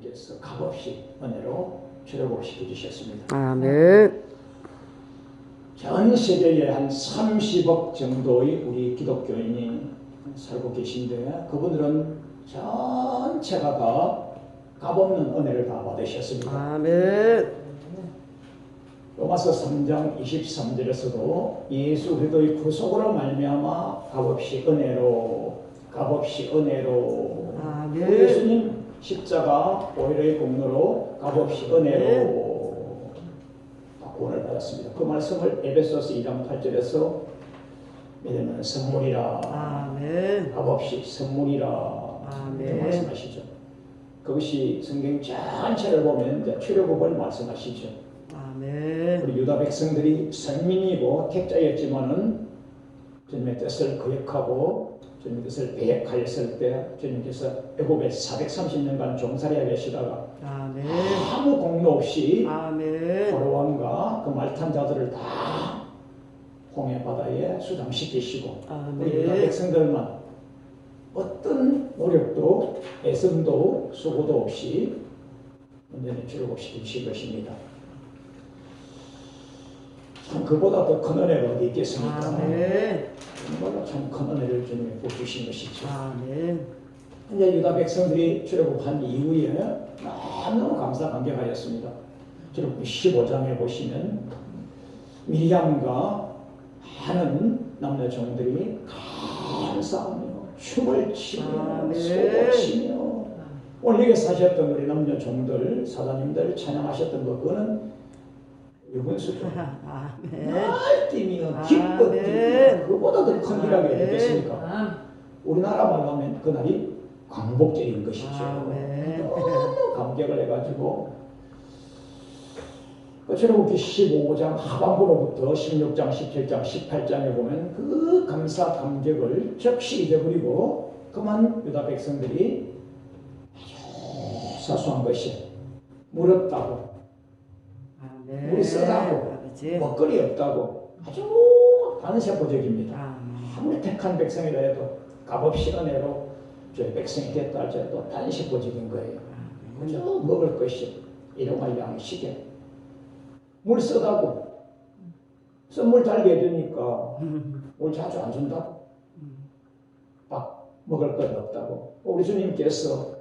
주님께서 값없이 은혜로 출애굽시켜 주셨습니다. 아멘. 전 세계에 한 30억 정도의 우리 기독교인이 살고 계신데 그분들은 전체가 다 값없는 은혜를 다 받으셨습니다. 아멘. 로마서 3장 23절에서도 예수 그리스도의 구속으로 말미암아 값없이 은혜로 아멘. 우리 예수님 십자가 보혈의 공로로 값없이 은혜로 구원을 받았습니다. 그 말씀을 에베소서 2장 8절에서 믿으면 선물이라 아멘. 값없이 선물이라 아멘. 말씀하시죠. 그것이 성경 전체를 보면 이제 출애굽을 말씀하시죠. 아멘. 우리 유다 백성들이 선민이고 택자였지만은 주님의 뜻을 거역하고 주님의 뜻을 배역하였을 때 주님께서 애굽에 430년간 종살이하게 하시다가 아멘. 아무 공로 없이 아멘. 바로왕과 그 말탄 자들을 다 홍해 바다에 수장시키시고 우리 유다 아멘. 백성들만 어떤 노력도 애씀도 수고도 없이 온전히 출애굽시키신 것입니다. 참 그보다 더 큰 은혜가 어디 있겠습니까? 아멘. 정말로 참 큰 은혜를 주님이 보여주신 것이죠. 아멘. 이제 유다 백성들이 출애굽한 이후에 너무 감사 감격하였습니다. 출애굽 15장에 보시면 미리암과 많은 남녀 종들이 감사하며 춤을 치며 소를 치며 오늘 여기 사셨던 우리 남녀 종들 사장님들 찬양하셨던 거 그거는 유분수죠. 아멘. 날뛰며 기뻐 뛰며 그보다 더 큰 일하게 되겠습니까? 우리나라 말로 하면 그날이 광복절인 것이죠. 아멘. 너무 감격을 해가지고 출애굽기 15장 하반부로부터 16장, 17장, 18장에 보면 그 감사 감격을 즉시 잊어버리고 그만 유다 백성들이 아주 사소한 것이 물 없다고 아멘. 물이 쓰다고 아버지. 먹거리 없다고 아주 단세포적입니다. 아무리 택한 백성이라 해도 값없이 은혜로 저희 백성이 됐다 할지라도 단세포적인 거예요. 그저 먹을 것이 일용할 양이 시계 물 쓰다고 선물 달게 해주니까 물 자주 안 준다고 밥 먹을 것 없다고 우리 주님께서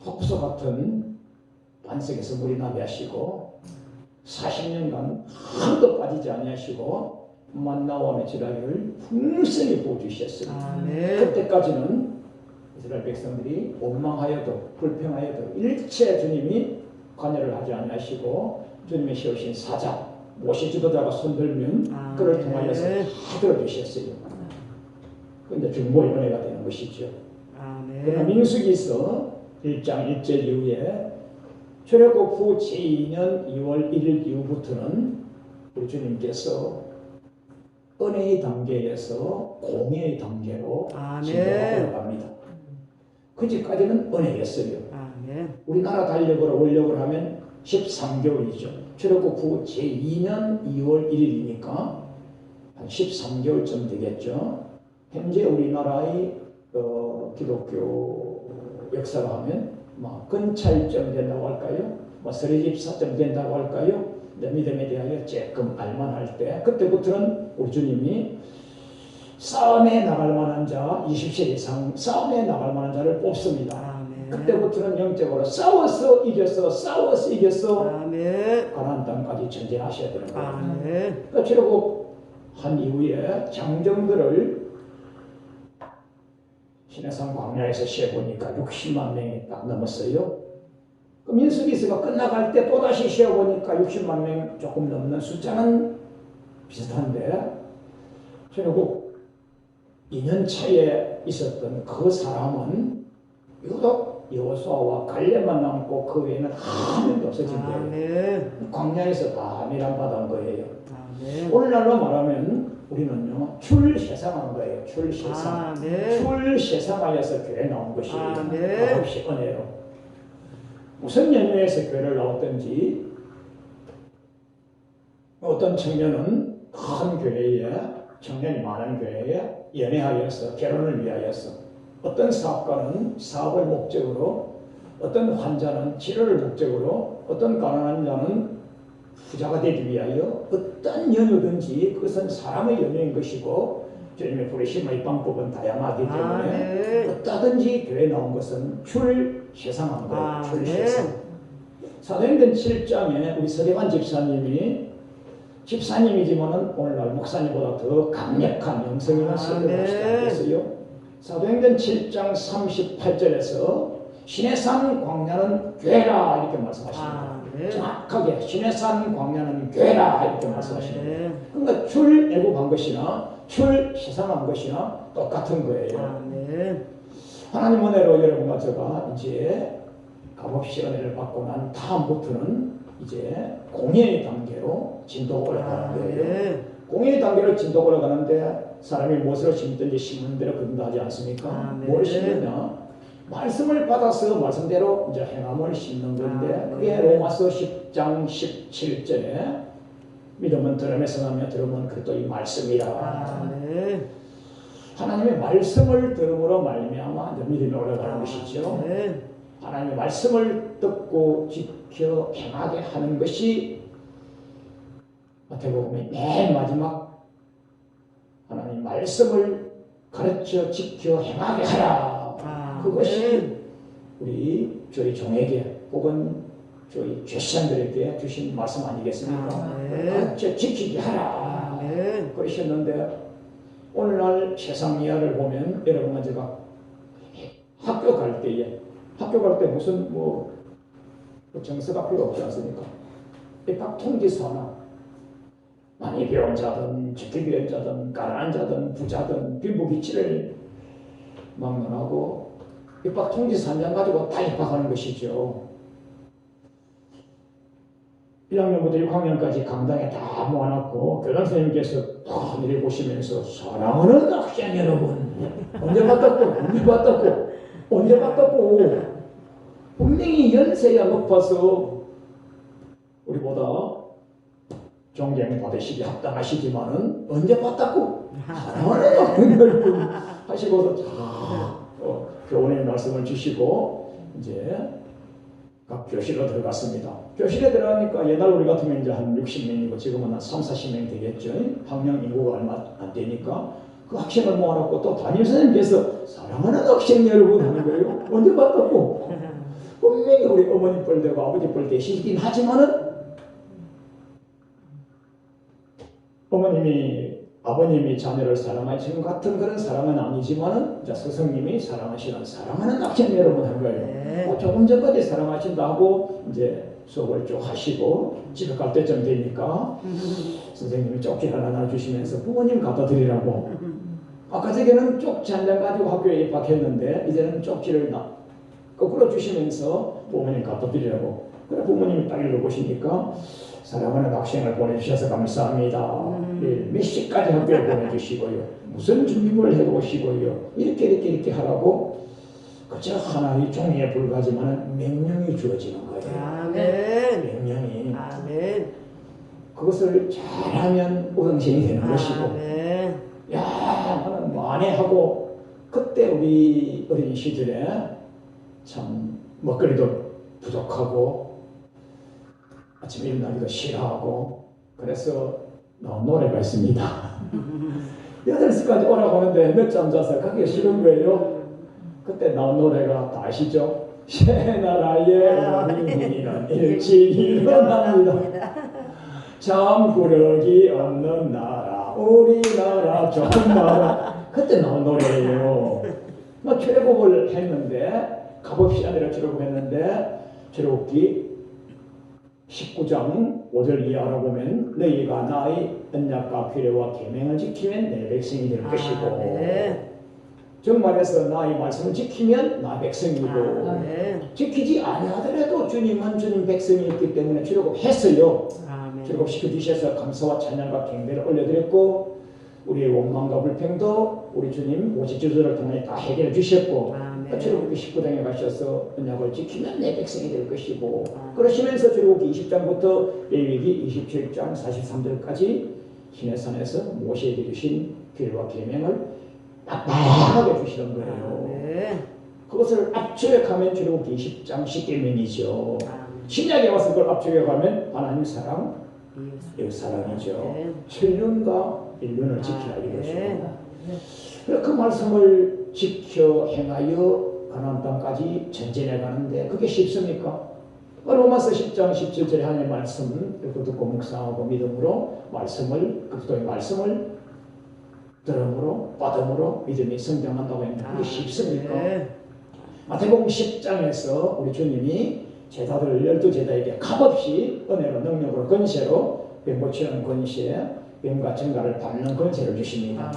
폭포수 같은 반석에서 물이 나게 하시고 40년간 하나도 빠지지 아니하시고 만나와 메추라기를 풍성히 부어주셨어요. 아멘. 그때까지는 이스라엘 백성들이 원망하여도 불평하여도 일체 주님이 관여를 하지 아니하시고 주님의 세우신 사자 모세 지도자가 손들면 그를 통하여서 들어주셨어요. 그런데 중보의 은혜가 되는 것이죠. 그러나 민수기서 1장 1절 이후에 출애굽 후 제2년 2월 1일 이후부터는 우리 주님께서 은혜의 단계에서 공의의 단계로 진행하고 올라갑니다. 그지까지는 은혜였어요. 아멘. 우리나라 달력으로 원력을 하면 13개월이죠. 출애굽 후 제2년 2월 1일이니까 한 13개월쯤 되겠죠. 현재 우리나라의 기독교 역사가 하면 근찰점 된다고 할까요? 서리집사점 된다고 할까요? 믿음에 대하여 조금 알만할 때 그때부터는 우리 주님이 싸움에 나갈 만한 자 20세 이상 싸움에 나갈 만한 자를 뽑습니다. 그때부터는 영적으로 싸워서 이겼어 가나안 땅까지 전진하셔야 되는 거예요. 그러니까 출애굽한 이후에 장정들을 시내산 광야에서 세어보니까 60만 명이 딱 넘었어요. 그 민수기서가 끝나갈 때 또다시 세어보니까 60만 명 조금 넘는 숫자는 비슷한데 출애굽 2년 차에 있었던 그 사람은 유독 여호수아와 갈렙만 남고 그 외에는 한 명도 없어진 거예요. 광야에서 다 멸함받은 거예요. 오늘날로 말하면 우리는요 출세상한 거예요. 출세상. 출세상하여서 교회 나온 것이에요. 값없이 은혜로. 무슨 연유에서 교회를 나왔든지 어떤 청년은 큰 교회에 청년이 많은 교회에 연애하여서 결혼을 위하여서 어떤 사업가는 사업을 목적으로 어떤 환자는 치료를 목적으로, 어떤 가난한 자는 부자가 되기 위하여 어떤 연유든지 그것은 사람의 연유인 것이고 주님의 부르심의 방법은 다양하기 때문에 어떠든지 교회에 나온 것은 출세상한 거예요. 출세상. 사도행전 7장에 우리 서대관 집사님이지만은 오늘날 목사님보다 더 강력한 영성이나 설교를 시작했어요. 사도행전 7장 38절에서 시내산 광야는 교회라 이렇게 말씀하십니다. 정확하게 시내산 광야는 교회라 이렇게 말씀하십니다. 그러니까 출애굽한 것이나 출시상한 것이나 똑같은 거예요. 하나님 은혜로 여러분과 제가 이제 값없이 은혜를 받고 난 다음부터는 이제 공예의 단계로 진도가 올라가는 거예요. 공예의 단계로 진도가 올라가는데 사람이 무엇을 심든지 심는 대로 거둔다 하지 않습니까? 뭘 심느냐? 말씀을 받아서 말씀대로 이제 행함을 심는 건데 그게 로마서 10장 17절에 믿음은 들음에서 나며 들음은 그것도 이 말씀이라. 하나님의 말씀을 들음으로 말미암아 믿음이 올라가는 것이죠. 하나님의 말씀을 듣고 지켜 행하게 하는 것이 마태복음의 맨 마지막 하나님 말씀을 가르쳐 지켜 행하게 하라. 그것이 우리 저희 종에게 혹은 저희 죄사들에게 주신 말씀 아니겠습니까? 가르쳐 지키게 하라. 그러셨는데 오늘날 세상 이야를 보면 여러분과 제가 학교 갈 때 무슨 정서가 필요 없지 않습니까? 각 통지서나 많이 배운 자든 적게 배운 자든 가난한 자든 부자든 빈부귀치를 막론하고 입학 통지서 한 장 가지고 다 입학하는 것이죠. 1학년부터 6학년까지 강당에 다 모아놨고 교장 선생님께서 다 내려보시면서 사랑하는 학생 여러분 언제 봤다고 분명히 연세가 높아서 우리보다 존경받으시기 합당하시지만은 언제 봤다고 사랑하는 학생 여러분 하시고도 교훈의 말씀을 주시고 이제 각 교실로 들어갔습니다. 교실에 들어가니까 옛날 우리 같으면 이제 한 60명이고 지금은 한 3, 40명 되겠죠. 학령 인구가 얼마 안 되니까 그 학생을 모아놓고 또 담임선생님께서 사랑하는 학생 여러분 하는 거예요. 언제 봤다고? 분명히 우리 어머니 뻘되고 아버지 뻘 되시긴 하지만은 아버님이 자녀를 사랑하시는 같은 그런 사랑은 아니지만은 스승님이 사랑하시는 사랑하는 학생 여러분 한 거예요. 조금 전까지 사랑하신다 하고 이제 수업을 쭉 하시고 집에 갈 때쯤 되니까 선생님이 쪽지 하나 나눠주시면서 부모님 갖다 드리라고. 아까 전에는 쪽지 한 장 가지고 학교에 입학했는데 이제는 쪽지를 거꾸로 주시면서 부모님 갖다 드리라고. 그래 부모님이 딱 읽어보시니까 사랑하는 학생을 보내주셔서 감사합니다. 몇 시까지 학교에 보내주시고요. 무슨 준비물 해보시고요. 이렇게 하라고 그저 하나의 종이에 불과하지만 명령이 주어지는 거예요. 명령이. 그것을 잘하면 우등생이 되는 것이고 야 하는 만회하고 그때 우리 어린 시절에 참 먹거리도 부족하고 아침에 일어나기도 싫어하고 그래서 나온 노래가 있습니다. 8시까지 오라고 하는데 늦잠 자서 가기 싫은 거예요. 그때 나온 노래가 다 아시죠? 새나라의 어린이는 일찍 일어납니다. 잠구르기 없는 나라 우리나라 좋은 나라. 그때 나온 노래예요. 출애굽을 했는데 값없이 아니라 출애굽했는데 출애굽기 19장 5절 이하로 보면 너희가 나의 언약과 규례와 계명을 지키면 내 백성이 될 것이고 정말해서 나의 말씀을 지키면 나 백성이고 지키지 아니하더라도 주님은 주님 백성이었기 때문에 출애굽했어요. 출애굽시켜주셔서 감사와 찬양과 경배를 올려드렸고 우리의 원망과 불평도 우리 주님 오직주들을 통해 다 해결해 주셨고 출애굽기 19장에 가셔서 언약을 지키면 내 백성이 될 것이고 그러시면서 출애굽기 20장부터 레위기 27장 43절까지 시내산에서 모세에게 주신 규례와 계명을 빡빡하게 주시던 거예요. 그것을 압축하면 출애굽기 20장 10계명이죠. 아멘. 신약에 와서 그걸 압축하면 하나님 사랑, 이웃 사랑이죠. 아멘. 혈륜과 일륜을 지키라 아멘. 이것이죠. 그래서 그 말씀을 지켜 행하여 가나안 땅까지 전진해 가는데 그게 쉽습니까? 로마서 10장 17절에 하나님의 말씀 이거 듣고 묵상하고 믿음으로 말씀을 그리스도의 말씀을 들음으로 받음으로 믿음이 성장한다고 했는데 그게 쉽습니까? 마태복음 10장에서 우리 주님이 제자들 12제자에게 값없이 은혜로 능력으로 권세로 병 고치는 권세 병과 증가를 받는 권세를 주십니다.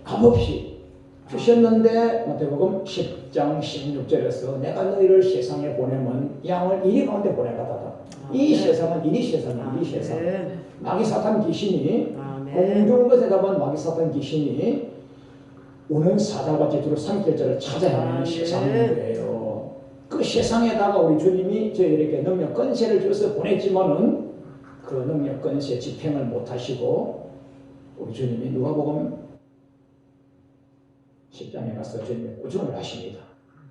값없이 주셨는데 마태복음 10장 16절에서 내가 너희를 세상에 보내면 양을 이리 가운데 보내가다. 이 세상은 이리 세상이야. 이 세상. 마귀 사탄 귀신이 공중 것에 잡은 마귀 사탄 귀신이 오는 사자같이 두루 삼킬자를 찾아내는 세상인 거예요. 그 세상에다가 우리 주님이 저희에게 능력 권세를 줘서 보냈지만은 그 능력 권세 집행을 못하시고 우리 주님이 누가복음 10장에 가서 주님이 꾸중을 하십니다.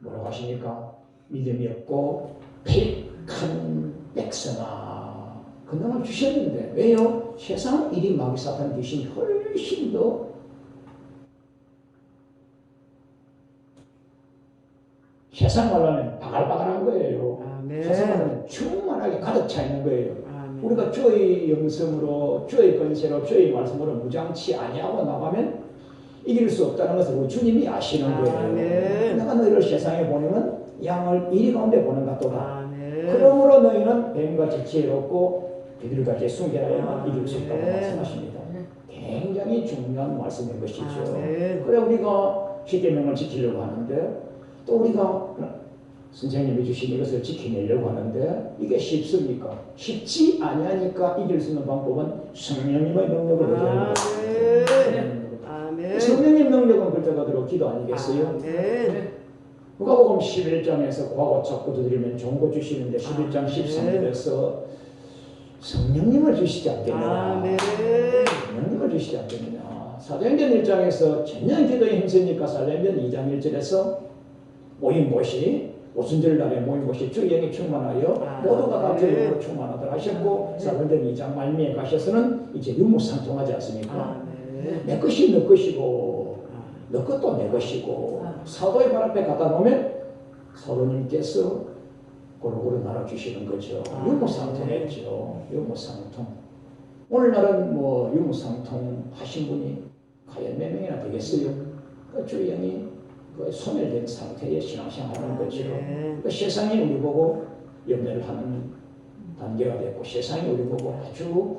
뭐라고 하십니까? 믿음이 없고 패역한 백성아. 그 능을 주셨는데 왜요? 세상 일이 마귀 사탄 귀신이 훨씬 더 세상 말로는 바글바글한 거예요. 세상 말로는 충만하게 가득 차 있는 거예요. 우리가 주의 영성으로 주의 권세로 주의 말씀으로 무장치 아니하고 나가면 이길 수 없다는 것을 우리 주님이 아시는 거예요. 내가 너희를 세상에 보내면 양을 이리 가운데 보는 같도다. 그러므로 너희는 뱀같이 지혜롭고 비둘기같이 순결하여만 이길 수 있다고 말씀하십니다. 굉장히 중요한 말씀인 것이죠. 그래 우리가 십계명을 지키려고 하는데 또 우리가 선생님이 주신 이것을 지켜내려고 하는데 이게 쉽습니까? 쉽지 아니하니까 이길 수 있는 방법은 성령님의 능력을 얻는 것입니다. 성령님 능력은 글자가대로 기도 아니겠어요? 누가복음 11장에서 과거 자꾸 두드리면 좋은 거 주시는데 11장 13절에서 성령님을 주시지 않겠느냐. 성령님을 주시지 않겠느냐. 사도행전 1장에서 전년 기도에 힘쓰니까 사도행전 2장 1절에서 모인 곳이 오순절 날에 모인 곳이 주의 영이 충만하여 모두가 다 주의 영으로 충만하더라 하셨고 사도행전 2장 말미에 가셔서는 이제 유무상통하지 않습니까? 내 것이 너 것이고 너 것도 내 것이고 사도의 발 앞에 갖다 놓으면 사도님께서 고루고루 나눠주시는 거죠. 유무상통했죠. 유무상통. 오늘날은 뭐 유무상통 하신 분이 과연 몇 명이나 되겠어요? 그 주의 영이 그 소멸된 상태의 신앙생활하는 거죠. 그 세상이 우리 보고 염려를 하는 단계가 됐고 세상이 우리 보고 아주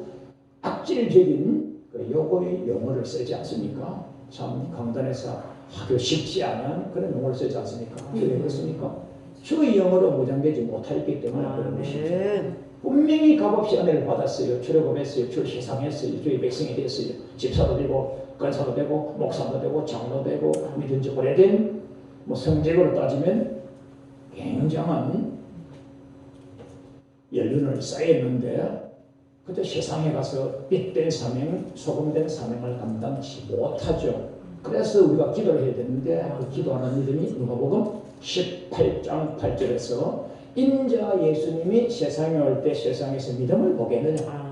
악질적인 그 요거의 용어를 쓰지 않습니까? 참 강단에서 하기 쉽지 않은 그런 용어를 쓰지 않습니까? 이게 왜 그렇습니까? 주의 영어로 무장되지 못하였기 때문에 그런 것이죠. 분명히 값없이 은혜를 받았어요. 출애굽했어요. 주 세상했어요. 주의 백성이 됐어요. 집사도 되고 권사도 되고 목사도 되고 장로 되고 믿은 지 오래된 뭐 성적으로 따지면 굉장한 연륜을 쌓였는데 그때 세상에 가서 빛된 사명, 소금된 사명을 감당치 못하죠. 그래서 우리가 기도를 해야 되는데 그 기도하는 믿음이 누가복음 18장 8절에서 인자 예수님이 세상에 올 때 세상에서 믿음을 보겠느냐.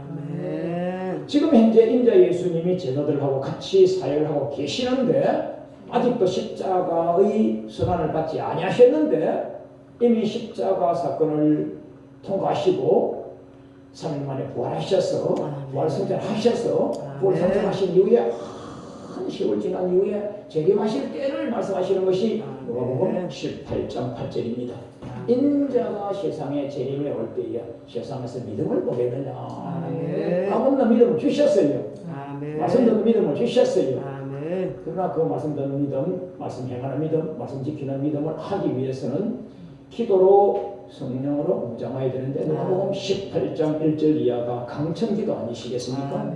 지금 현재 인자 예수님이 제자들하고 같이 사역을 하고 계시는데 아직도 십자가의 선한을 받지 아니하셨는데 이미 십자가 사건을 통과하시고 3일 만에 부활하셔서 부활승천하셔서 부활승천하신 이후에 한 세월 지난 이후에 재림하실 때를 말씀하시는 것이 누가복음 18장 8절입니다. 인자가 세상에 재림에 올 때에 세상에서 믿음을 보겠느냐. 아무나 믿음을 주셨어요. 말씀 듣는 믿음을 주셨어요. 그러나 그 말씀 듣는 믿음, 말씀 행하는 믿음, 말씀 지키는 믿음을 하기 위해서는 기도로 성령으로 무장해야 되는데 누가복음 18장 1절 이하가 강청기도 아니시겠습니까?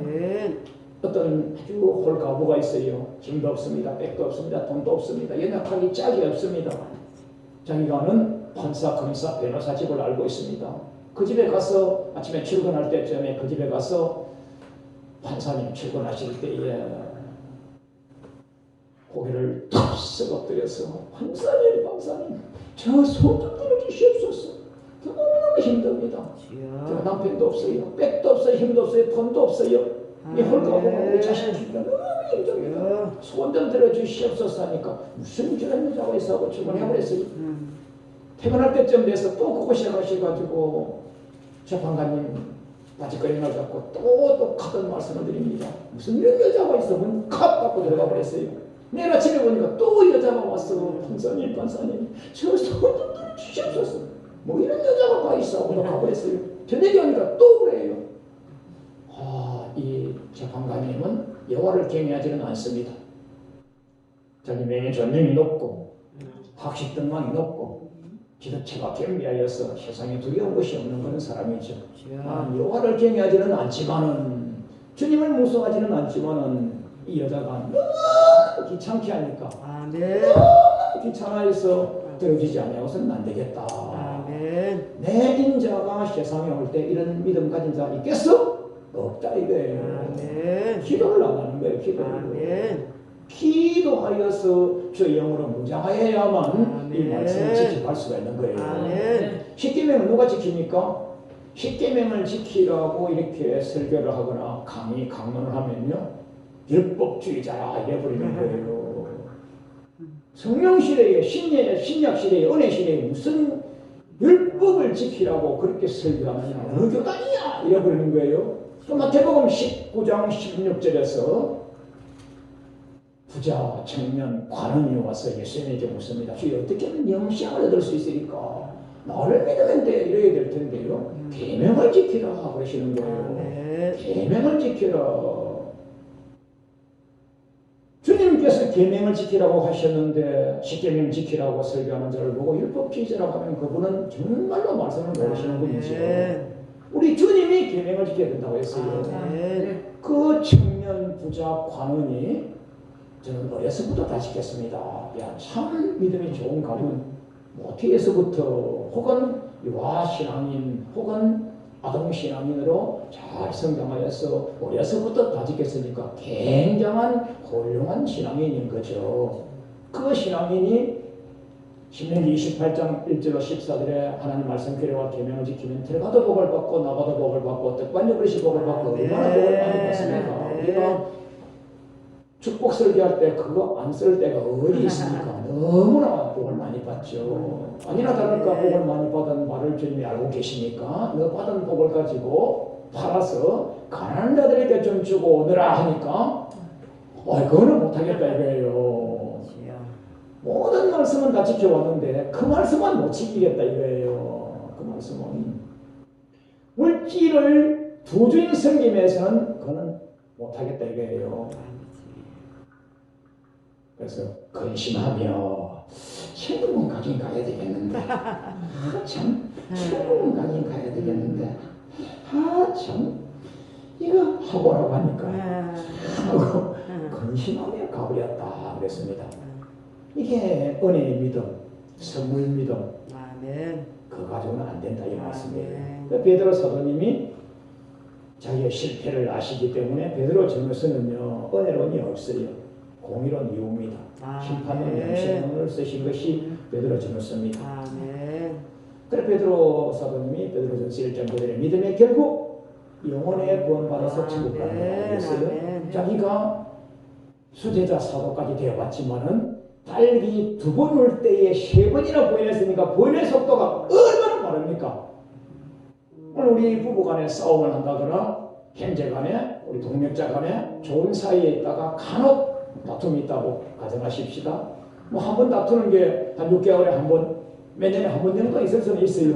어떤 아주 홀가부가 있어요. 힘도 없습니다. 백도 없습니다. 돈도 없습니다. 연약하기 짝이 없습니다. 자기가 아는 판사, 검사, 변호사 집을 알고 있습니다. 그 집에 가서 아침에 출근할 때쯤에 그 집에 가서 판사님 출근하실 때에 고개를 톱 쓰고 엎드려서 판사님 목사님, 저 손 좀 들어주시옵소서. 너무너무 힘듭니다. 저 남편도 없어요. 백도 없어요. 힘도 없어요. 돈도 없어요. 이 홀가분하고 우리 자식 키우기가 너무 힘듭니다. 손 좀 들어주시옵소서 하니까 무슨 저런 여자가 있어하고 주문해버렸어요. 퇴근할 때쯤 돼서 또 그곳에 가셔가지고 재판관님 바지거리를 잡고 또 똑같은 말씀을 드립니다. 무슨 이런 여자가 있어. 문 컵 닫고 들어가 버렸어요. 내일 아침에 보니까 또 여자가 왔어. 판사님 저 손 좀 들어주시옵소서. 뭐 이런 여자가 가 있어 하고 가버렸어요. 저녁에 오니까 또 그래요. 이 재판관님은 여호와를 경외하지는 않습니다. 자기 명예 존중이 높고 학식 등망이 높고 기도체가 겸비하여서 세상에 두려운 것이 없는 그런 사람이죠. 여호와를 경외하지는 않지만은 주님을 무서워하지는 않지만은 이 여자가 너무 귀찮게 하니까 너무 귀찮아해서 들어주지 않냐고서는 안 되겠다. 내 인자가 세상에 올 때 이런 믿음 가진 자 있겠어? 없다 이거예요. 기도를 안 하는 거예요. 기도하여서 저 영으로 무장하여야만 이 말씀을 지켜갈 수가 있는 거예요. 십계명을 누가 지킵니까? 십계명을 지키라고 이렇게 설교를 하거나 강론을 하면요 율법주의자라 이래버리는 거예요. 성령 시대에 신약 시대에 은혜 시대에 무슨 율법을 지키라고 그렇게 설교하느냐 어느 교단이야 이래버리는 거예요. 또 마태복음 19장 16절에서 부자 청년 관원이 와서 예수님에게 묻습니다. 주여 어떻게 하면 영생을 얻을 수 있으리까? 나를 믿으면 돼 이래야 될 텐데요. 계명을 지키라 그러시는 거예요. 계명을 지키라. 주님께서 계명을 지키라고 하셨는데 십계명 지키라고 설교하는 자를 보고 율법주의자라고 하면 그분은 정말로 말씀을 모르시는 분이죠. 우리 주님이 계명을 지켜야 된다고 했어요. 그 청년 부자 관원이 저는 어려서부터 다 지켰습니다. 야, 참 믿음이 좋은 가문 모태에서부터 혹은 유아 신앙인 혹은 아동 신앙인으로 잘 성장하여서 어려서부터 다 지켰으니까 굉장한 훌륭한 신앙인인 거죠. 그 신앙인이 신명기 28장 1절로 14절에 하나님 말씀 규례와 계명을 지키면 들어가도 복을 받고 나가도 복을 받고 떡반지 그릇이 복을 받고 얼마나 복을 많이 받습니까? 우리가 축복 설교할 때 그거 안 쓸 때가 어디 있습니까? 너무나 복을 많이 받죠. 아니나 다를까 복을 많이 받은 말을 주님이 알고 계시니까 너 받은 복을 가지고 팔아서 가난한 자들에게 좀 주고 오너라 하니까 그거는 못하겠다 이거예요. 모든 말씀은 다 지켜왔는데 그 말씀은 못 지키겠다 이거예요. 그 말씀은 물질을 부주인 섬김에서는 그거는 못하겠다 이거예요. 그래서 근심하며 천국은 가긴 가야 되겠는데 참 천국은 가긴 가야 되겠는데 참 이거 하고라고 하니까 하고 근심하며 가버렸다 그랬습니다. 이게 은혜의 믿음, 선물 믿음 그거 가지고는 안 된다 이 말씀이에요. 베드로 사도님이 자기의 실패를 아시기 때문에 베드로 전후서는요 은혜론이 없어요. 공의론 이후입니다. 심판론 명시론을 쓰신 것이 베드로 전후서입니다. 그래 베드로 사도님이 베드로전서 1장 9절에 믿음의 결국 영혼의 구원받아서 천국 가는 걸 알겠어요. 자기가 수제자 사도까지 되어봤지만은 딸기 2번 올 때에 3번이나 부인했으니까 부인의 속도가 얼마나 빠릅니까? 오늘 우리 부부간에 싸움을 한다거나 형제간에 우리 동력자 간에 좋은 사이에 있다가 간혹 다툼이 있다고 가정하십시다. 뭐 한 번 다투는 게 한 6개월에 한 번, 몇 년에 한 번 정도 있을 수는 있어요.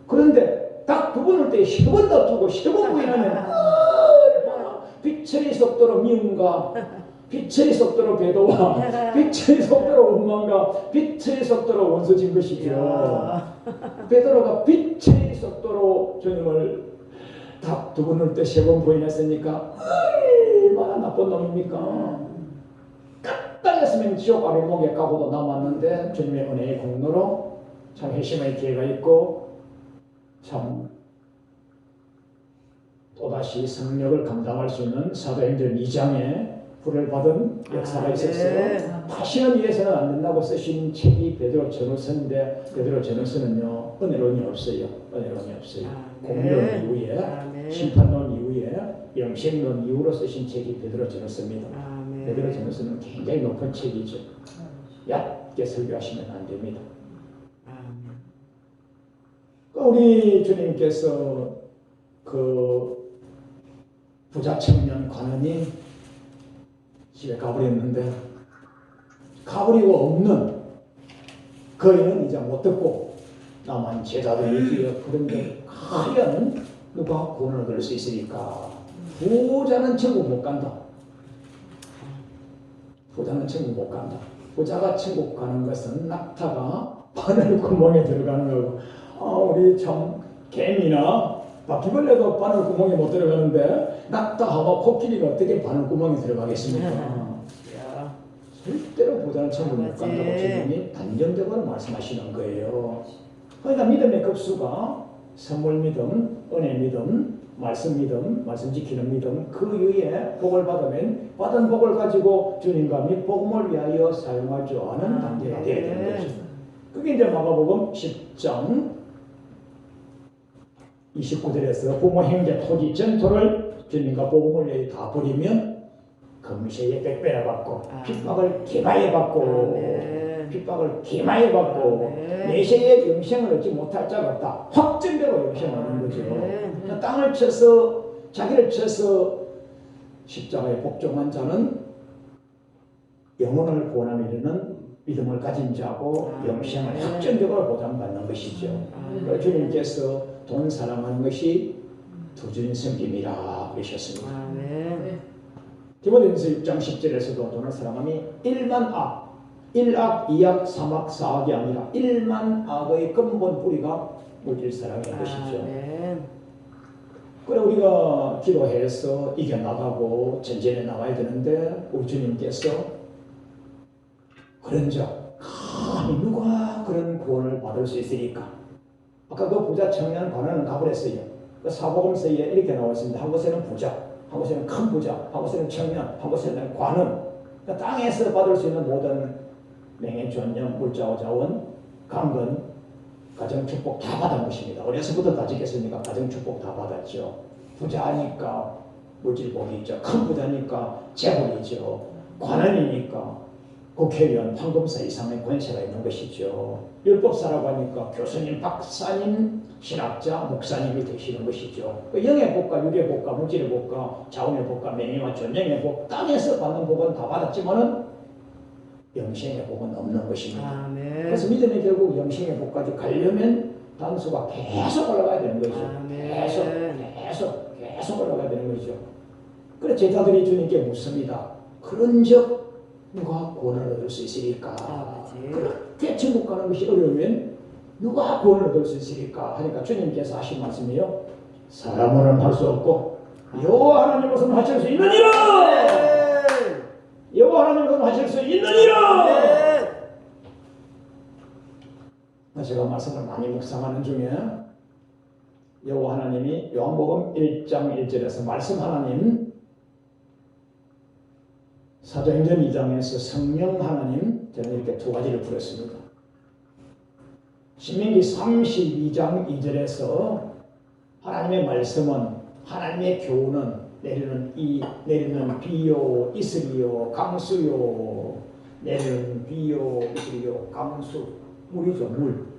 그런데 딱 2번 올 때 3번 다투고 3번 부인하면 얼마나 빛의 속도로 미움과 빛의 속도로 배도와 빛의 속도로 원망과 빛의 속도로 원수진 것이죠. 베드로가 빛의 속도로 주님을 딱 2번 올 때 3번 부인했으니까 얼마나 나쁜 놈입니까? 까딱했으면 지옥 아래목에 가고도 남았는데 주님의 은혜의 공로로 참 회심의 기회가 있고 참 또다시 성령을 감당할 수 있는 사도행전 2장에 불을 받은 역사가 있었어요. 네. 다시는 이해서는 안 된다고 쓰신 책이 베드로 전후서인데 베드로 전후서는요 은혜론이 없어요. 은혜론이 없어요. 공론 이후에 아멘. 심판론 이후에 영생론 이후로 쓰신 책이 베드로 전후서입니다. 아멘. 베드로 전후서는 굉장히 높은 책이죠. 얕게 설교하시면 안 됩니다. 아멘. 우리 주님께서 그 부자 청년 관원이 집에 가버렸는데 가버리고 없는 거인은 이제 못 듣고 나만 제자들이 뒤에 그런데 과연 누가 구원을 얻을 수 있으니까 부자는 천국 못 간다. 부자는 천국 못 간다. 부자가 천국 가는 것은 낙타가 바늘 구멍에 들어가는 거고 우리 참 개미나 바퀴벌레도 바늘 구멍에 못 들어가는데 낙타하고 코끼리가 어떻게 바늘 구멍에 들어가겠습니까? 절대로 부자는 천국 못 간다고 주님이 단정적으로 말씀하시는 거예요. 그러니까 믿음의 급수가 선물 믿음, 은혜 믿음, 말씀 믿음, 말씀 지키는 믿음 그 위에 복을 받으면 받은 복을 가지고 주님과 및 복음을 위하여 사용할 줄 아는 단계가 되어야 되는 것입니다. 그게 이제 마가복음 10장 29절에서 부모 형제 토지 전토를 주님과 복음을 위해 다 버리면 금세에 100배나 받고 핍박을 기마에 받고 핍박을 기마에 받고 내세에 영생을 얻지 못할 자가 없다. 확정대로 영생을 얻는 거죠. 땅을 쳐서 자기를 쳐서 십자가에 복종한 자는 영혼을 구원함에 이르는 믿음을 가진 자고 영생을 확정적으로 보장받는 것이죠. 주님께서 돈 사랑하는 것이 두주인 섬김이라 그러셨습니다. 디모데전서 6장 10절에서도 돈을 사랑함이 1만 악, 1악, 2악, 3악, 4악이 아니라 1만 악의 근본 뿌리가 물질 사랑인 것이죠. 그래 우리가 기도해서 이겨나가고 전쟁에 나가야 되는데 우리 주님께서 그런 자 감히 누가 그런 구원을 받을 수 있으리까? 아까 그 부자 청년 관원은 가버렸어요. 그 사복음서에 이렇게 나와 있습니다. 한 곳에는 부자, 한 곳에는 큰 부자, 한 곳에는 청년, 한 곳에는 관원. 그러니까 땅에서 받을 수 있는 모든 명예, 존경, 물자와 자원, 강건, 가정 축복 다 받은 것입니다. 어려서부터 다 지켰으니까 가정 축복 다 받았죠. 부자니까 물질 복이 있죠. 큰 부자니까 재벌이죠. 관원이니까 국회의원, 판검사 이상의 권세가 있는 것이죠. 율법사라고 하니까 교수님, 박사님, 신학자, 목사님이 되시는 것이죠. 영의 복과 육의 복과 물질의 복과 자원의 복과 명예와 존경의 복, 땅에서 받는 복은 다 받았지만은 영생의 복은 없는 것입니다. 그래서 믿음이 결국 영생의 복까지 가려면 단수가 계속 올라가야 되는 거죠. 계속 올라가야 되는 거죠. 그래서 제자들이 주님께 묻습니다. 그런즉 누가 구원을 얻을 수 있으리까? 그렇게 천국 가는 것이 어려우면 누가 구원을 얻을 수 있으리까? 하니까 주님께서 하신 말씀이요. 사람으로는 할 수 없고 여호와 하나님으로서는 하실 수 있느니라. 여호와 하나님으로서는 하실 수 있느니라. 제가 말씀을 많이 묵상하는 중에 여호와 하나님이 요한복음 1장 1절에서 말씀 하나님, 사도행전 2장에서 성령 하나님, 저는 이렇게 두 가지를 부렸습니다. 신명기 32장 2절에서 하나님의 말씀은, 하나님의 교훈은 내리는 비요 이슬이요 강수요, 내리는 비요 이슬이요 강수, 물이죠, 물.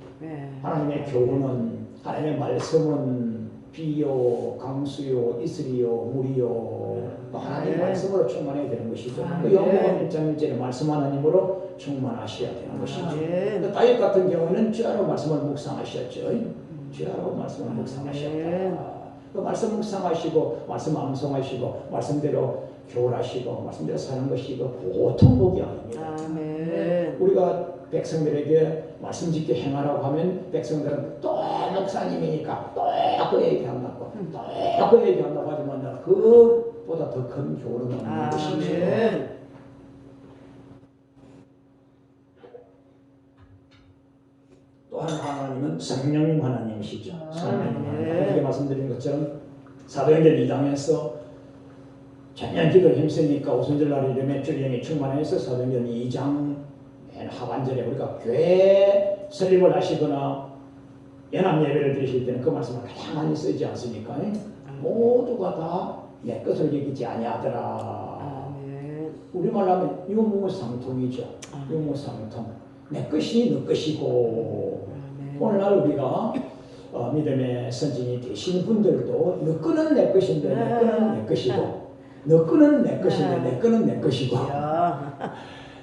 하나님의 교훈은, 하나님의 말씀은 비요 강수요 이슬이요 물이요, 하나님의 말씀으로 충만해야 되는 것이죠. 요한복음 1장 1절에 말씀 하나님으로 충만하셔야 되는 것이죠. 다윗 같은 경우는 주야로 말씀을 묵상하셨죠. 주야로 말씀을 묵상하셨다. 그 말씀 묵상하시고 말씀 암송하시고 말씀대로 교훈하시고 말씀대로 사는 것이 보통 복이 아닙니다. 우리가 백성들에게 말씀 짓게 행하라고 하면 백성들은 또 목사님이니까 또 그 얘기한다고 또 그 얘기한다고 하지만 그보다 더 큰 교훈은 없는 것이죠. 또 하나님은 성령님 하나님이시죠. 성령님 하나님. 어떻게 말씀드린 것처럼 사도행전 2장에서 전년 기도를 힘쓰니까 오순절날 이름에 주령이 충만해서 사도행전 2장 맨 하반절에 우리가 교회 설립을 하시거나 연합 예배를 드리실 때는 그 말씀을 가장 많이 쓰지 않습니까? 모두가 다 내 것을 여기지 아니하더라. 우리말로 하면 유무상통이죠. 유무상통. 내 것이 너 것이고. 오늘날 우리가 믿음의 선진이 되신 분들도 너 거는 내 것인데 내 거는 내 것이고 너 거는 내 것인데 내 거는 내 것이고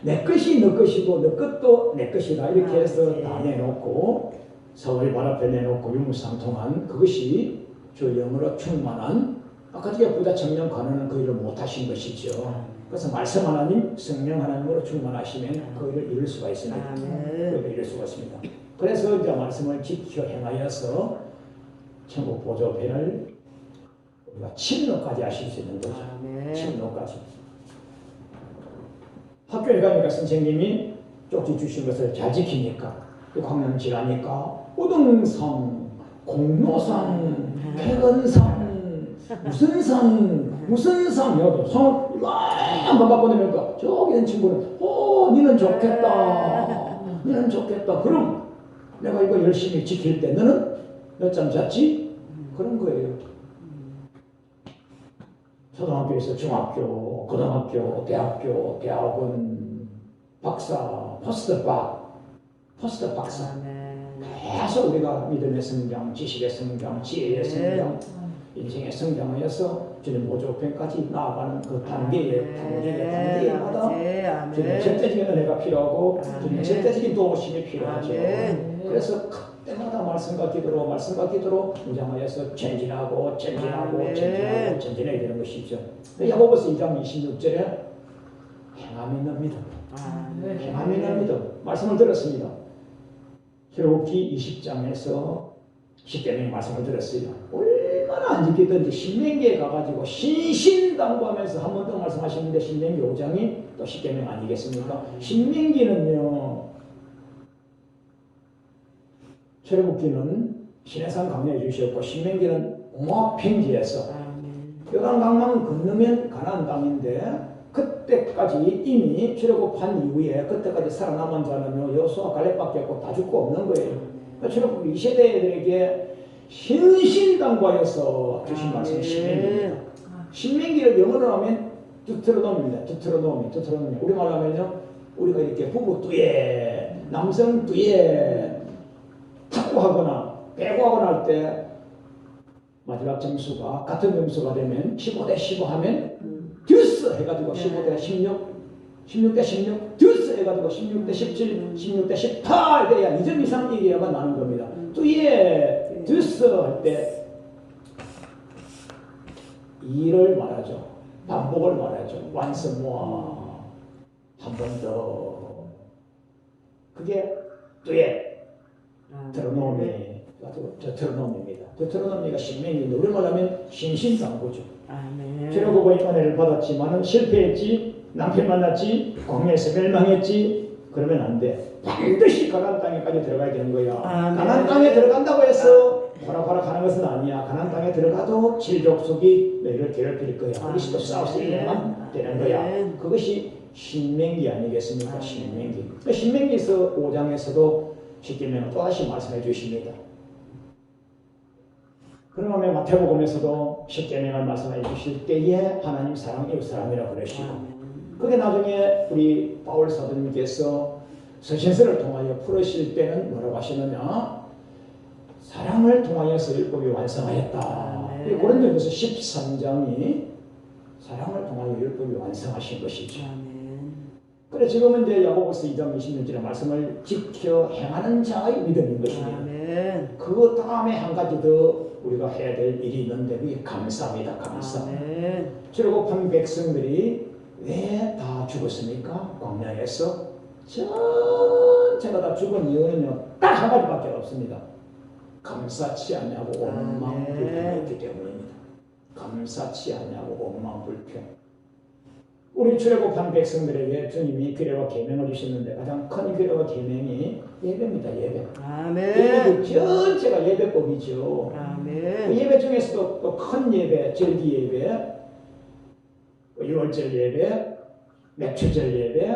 내 것이 너 것이고 너 것도 내 것이다 이렇게 해서 다 내놓고 사월이 발 앞에 내놓고 유무상통한 그것이 주 영으로 충만한 아까 전에 부다 청년 관원은 그 일을 못하신 것이죠. 그래서 말씀 하나님, 성령 하나님으로 충만하시면 그 일을 이룰 수가 있습니다. 그 일을 이룰 수가 있습니다. 그래서 이제 말씀을 지켜 행하여서 천국 보조편을 우리가 침노까지 하실 수 있는 거죠. 침노까지. 학교에 가니까 선생님이 쪽지 주신 것을 잘 지키니까 광명 지라니까 우등상, 공로상, 백원상 무슨 상이어도 상 막 바꿔내니까 저기 있는 친구는 니는 좋겠다. 니는 좋겠다. 그럼 내가 이거 열심히 지킬 때 너는 몇 점 잤지? 그런 거예요. 초등학교에서 중학교, 고등학교, 대학교, 대학원, 박사, 포스트 박사. 계속 우리가 믿음의 성장, 지식의 성장, 지혜의 성장, 인생의 성장하여서 주님 보조편까지 나아가는 그 단계마다 주님의 절대적인 은혜가 필요하고 주님의 절대적인 도우심이 필요하죠. 그래서 그때마다 말씀과 기도로 무장하여서 전진하고 전진해야 되는 것이죠. 야고보서 2장 26절에 행함이 있는 믿음, 행함이 있는 믿음 말씀을 들었습니다. 출애굽기 20장에서 십계명 말씀을 들었어요. 얼마나 안 지키든지 신명기에 가가지고 신신당부하면서 한 번 더 말씀하시는데 신명기 5장이 또 십계명 아니겠습니까? 신명기는요, 출애굽기는 시내산 강요해 주셨고 신명기는 모압 평지에서 요단강만 건너면 가나안 땅인데 그때까지 이미 출애굽한 이후에 그때까지 살아남은 자는 여호수아 갈렙밖에 없고 다 죽고 없는 거예요. 출애굽 2세대들에게 신신당부하여서 주신 말씀이 신명기입니다. 신명기를 영어로 하면 두트로놈입니다. 두트로놈이. 우리말로 하면요, 우리가 이렇게 부부 뚜에, 남성 뚜에 탁구하거나 배구하거나 할 때 마지막 점수가 같은 점수가 되면 15대 15 하면 듀스 해가지고 15대 16, 16대 16, 듀스 해가지고 16대 17, 16대 18 돼야 2점 이상 이겨야만 나는 겁니다. 뚜에 듀스 할 때 2를 말하죠. 반복을 말하죠. once more, 한 번 더. 그게 뚜에 드트로노미입니다. 드트로노미가 신명기인데 우리말로 하면 신신당부죠. 출애굽의 은혜를 받았지만은 실패했지, 남편 만났지, 광야에서 멸망했지. 그러면 안 돼. 반드시 가나안 땅에까지 들어가야 되는 거야. 가나안 땅에 들어간다고 해서 호락호락 하는 것은 아니야. 가나안 땅에 들어가도 칠족속이 너희를 괴롭힐 거야. 그리스도 싸워서 이겨만 되는 거야. 그것이 신명기 아니겠습니까? 신명기. 신명기에서 5장에서도 십계명을 또다시 말씀해 주십니다. 그러면 마태복음에서도 십계명을 말씀해 주실 때에 하나님 사랑 이웃 사랑이라고 그러시고, 그게 나중에 우리 바울 사도님께서 서신서를 통하여 풀으실 때는 뭐라고 하시느냐? 사랑을 통하여서 율법이 완성하였다. 고린도전서 13장이 사랑을 통하여 율법이 완성하신 것이죠. 그래 지금은 이제 야고보서 2장 26절의 말씀을 지켜 행하는 자의 믿음인 것입니다. 그 다음에 한 가지 더 우리가 해야 될 일이 있는데 그게 감사입니다. 감사. 출애굽한 백성들이 왜 다 죽었습니까? 광야에서 전체가 다 죽은 이유는요, 딱 한 가지밖에 없습니다. 감사치 않냐고 원망불평했기 때문입니다. 감사치 않냐고 원망불평. 우리 출애굽한 백성들에게 주님이 규례와 계명을 주셨는데 가장 큰 규례와 계명이 예배입니다. 예배. 예배 전체가 예배법이죠. 그 예배 중에서도 또 큰 예배, 절기 예배, 유월절 예배, 맥주절 예배,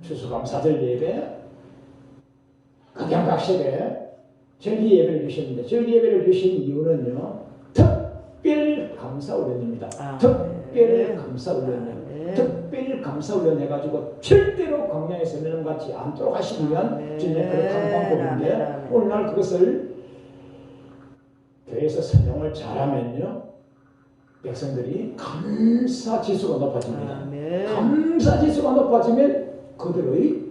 추수감사절 예배, 각양각색의 절기 예배를 주셨는데 절기 예배를 주신 이유는요 특별 감사훈련입니다. 특별 감사훈련이요. 특별 감사훈련 해가지고 절대로 광야에서 멸망 같지 않도록 하시기 위한 주님의 그런 방법인데 오늘날 그것을 교회에서 설명을 잘하면요 백성들이 감사지수가 높아집니다. 감사지수가 높아지면 그들의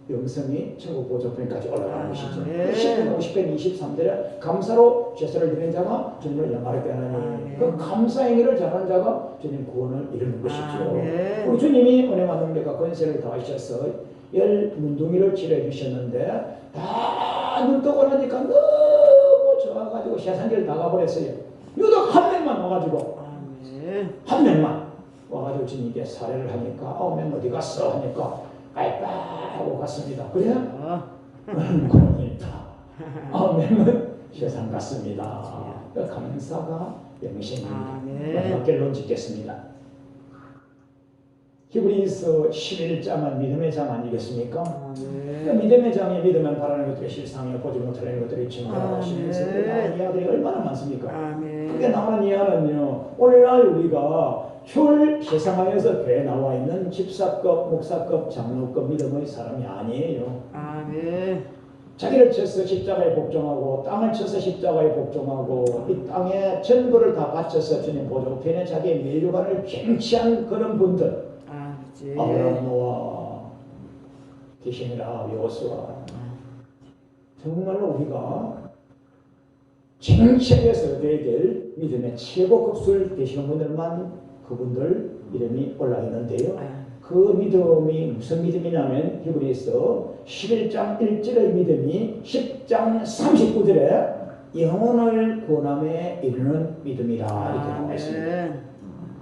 영성이 천국 보좌편까지 올라가는 것이죠. 10편, 50편, 23절에 감사로 제사를 드리는 자가 주님을 영화롭게 하나니 그 감사 행위를 잘하는 자가 주님 구원을 이루는 것이죠. 우리 주님이 은혜와 능력과 권세를 더하셔서 열 문둥이를 치료해 주셨는데 다 눈 뜨고 나니까 너무 좋아가지고 세상길 나가버렸어요. 유독 한 명만 와가지고 한 명만 와가지고 주님께 사례를 하니까 명 어디 갔어 하니까 빨빨하고 갔습니다. 그래요? 그러니까 아멘은 세상 같습니다. 감사가 영생입니다. 마지막 결론 짓겠습니다. 히브리서 11장은 믿음의 장 아니겠습니까? 믿음의 장에 믿으면 바라는 것들이 실상이요 보지 못하는 것들이 증거라고 하시면서 나오는 이야기들이 얼마나 많습니까? 그게 나오는 이야기는요 오늘날 우리가 세상에서 교회에 나와 있는 집사급, 목사급, 장로급 믿음의 사람이 아니에요. 자기를 쳐서 십자가에 복종하고 땅을 쳐서 십자가에 복종하고 이 땅에 전부를 다 바쳐서 주님 보좌편에 자기의 멸류관을 쟁취한 그런 분들 아브라함, 노아, 기신이라 여호수아 정말로 우리가 쟁취해서 얻어야 될 믿음의 최고급술 되시는 분들만 그분들 이름이 올라 있는데요. 그 믿음이 무슨 믿음이냐면 히브리서 11장 1절의 믿음이 10장 39절에 영혼을 구원함에 이르는 믿음이라 이렇게 나와 있습니다.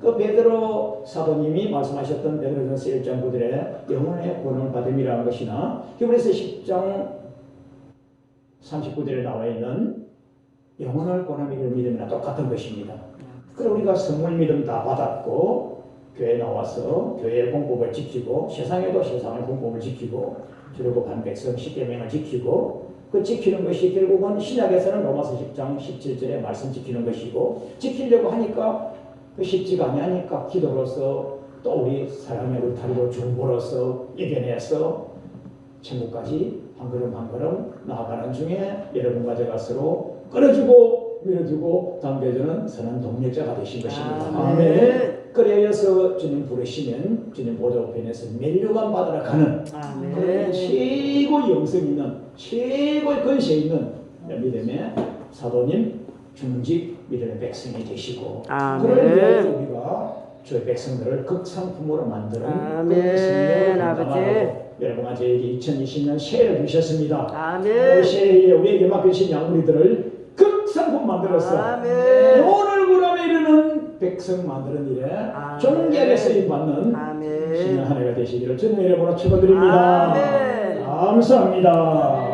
그 베드로 사도님이 말씀하셨던 베드로전서 1장 9절에 영혼의 구원을 받음이라는 것이나 히브리서 10장 39절에 나와 있는 영혼을 구원함에 이르는 믿음이나 똑같은 것입니다. 그럼 우리가 선물 믿음 다 받았고 교회에 나와서 교회의 공법을 지키고 세상에도 세상의 공법을 지키고 그리고 반백성 십계명을 지키고 그 지키는 것이 결국은 신약에서는 로마서 10장 17절에 말씀 지키는 것이고 지키려고 하니까 그 쉽지가 아니하니까 기도로서 또 우리 사랑의 울타리로 중보로서 이겨내서 천국까지 한 걸음 한 걸음 나아가는 중에 여러분과 제가 서로 끌어주고 밀어주고 당겨주는 선한 동력자가 되신 것입니다. 아멘. 그래서 주님 부르시면 주님 보좌편에서 멸류관 받으러 가는 그런 최고 영성 있는 최고의 권세 있는 믿음의 사도님 중직 믿음의 백성이 되시고 그를 위해서 우리가 저희 백성들을 극상품으로 만드는 그 성령을 감당하고 여러분과 저에게 2020년 새해를 주셨습니다. 올 새해에 우리에게 맡기신 양우리들을 극상품 만들어서 영혼을 구원함에 이르는 백성 만드는 일에 존귀하게 쓰임받는 신의 한 해가 되시기를 주님의 이름으로 축원드립니다. 감사합니다.